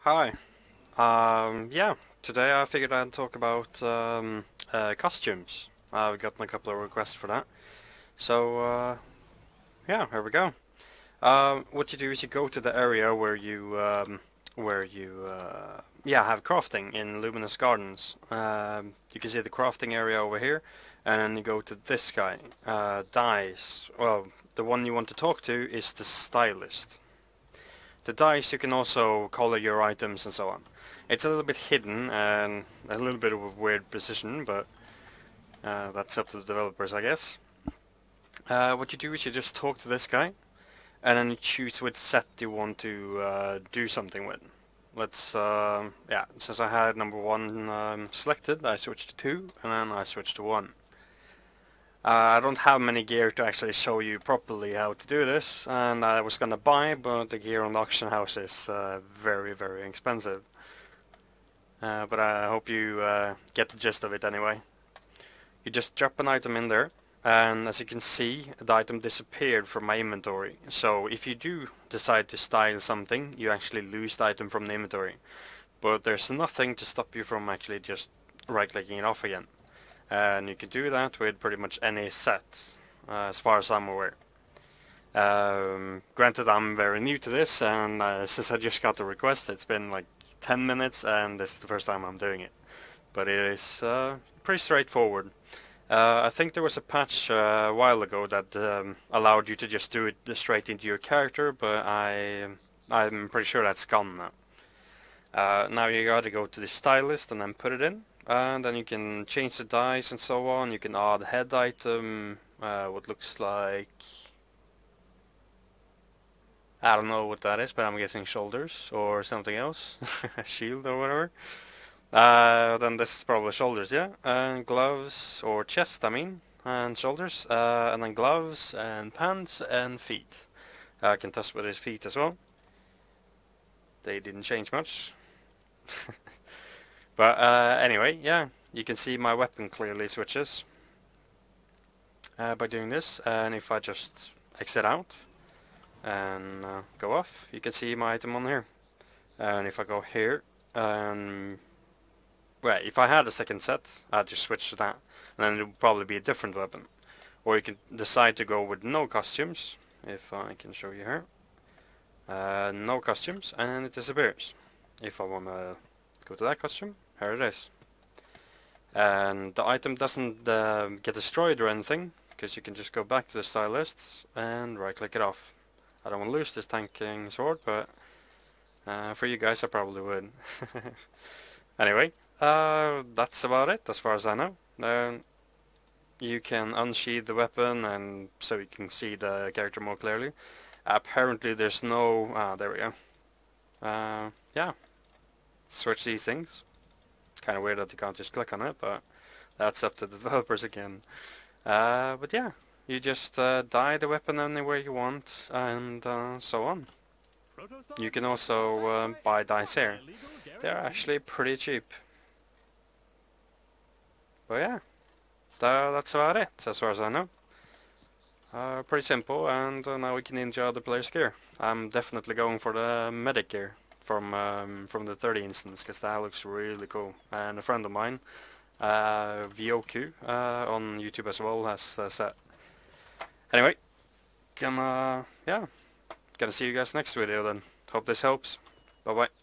Hi. Yeah, today I figured I'd talk about costumes. I've gotten a couple of requests for that. So, yeah, here we go. What you do is you go to the area where you yeah, have crafting in Luminous Gardens. You can see the crafting area over here, and then you go to this guy, dyes. Well, the one you want to talk to is the stylist. The dice, you can also color your items and so on. It's a little bit hidden and a little bit of a weird position, but that's up to the developers, I guess. What you do is you just talk to this guy, and then you choose which set you want to do something with. Let's, yeah, since I had number 1 selected, I switched to 2, and then I switched to 1. I don't have many gear to actually show you properly how to do this, and I was gonna buy, but the gear on the auction house is very, very expensive. But I hope you get the gist of it anyway. You just drop an item in there, and as you can see, the item disappeared from my inventory. So if you do decide to style something, you actually lose the item from the inventory. But there's nothing to stop you from actually just right-clicking it off again. And you can do that with pretty much any set, as far as I'm aware. Granted, I'm very new to this, and since I just got the request, it's been like 10 minutes, and this is the first time I'm doing it. But it is pretty straightforward. I think there was a patch a while ago that allowed you to just do it straight into your character, but I'm pretty sure that's gone now. Now you gotta go to the stylist and then put it in. And then you can change the dice and so on. You can add head item, what looks like, I don't know what that is, but I'm guessing shoulders or something else, a shield or whatever. Then this is probably shoulders, yeah, and gloves or chest, I mean, and shoulders, and then gloves and pants and feet. I can test with his feet as well. They didn't change much. But anyway, yeah, you can see my weapon clearly switches by doing this, and if I just exit out and go off, you can see my item on here. And if I go here, well, if I had a second set, I'd just switch to that, and then it would probably be a different weapon. Or you can decide to go with no costumes, if I can show you here. No costumes, and it disappears. If I want to go to that costume, here it is. And the item doesn't get destroyed or anything, because you can just go back to the stylist and right click it off. I don't want to lose this tanking sword, but for you guys I probably would. Anyway, that's about it as far as I know. You can unsheath the weapon, and so you can see the character more clearly. Apparently there's no... there we go. Yeah. Switch these things. Kind of weird that you can't just click on it, but that's up to the developers again. But yeah, you just dye the weapon anywhere you want, and so on. You can also buy dyes here. They're actually pretty cheap. But yeah, that's about it, as far as I know. Pretty simple, and now we can enjoy the player's gear. I'm definitely going for the medic gear from the 30 instance, because that looks really cool. And a friend of mine, VOQ, on YouTube as well, has set. Anyway, yeah, gonna see you guys next video then. Hope this helps. Bye bye.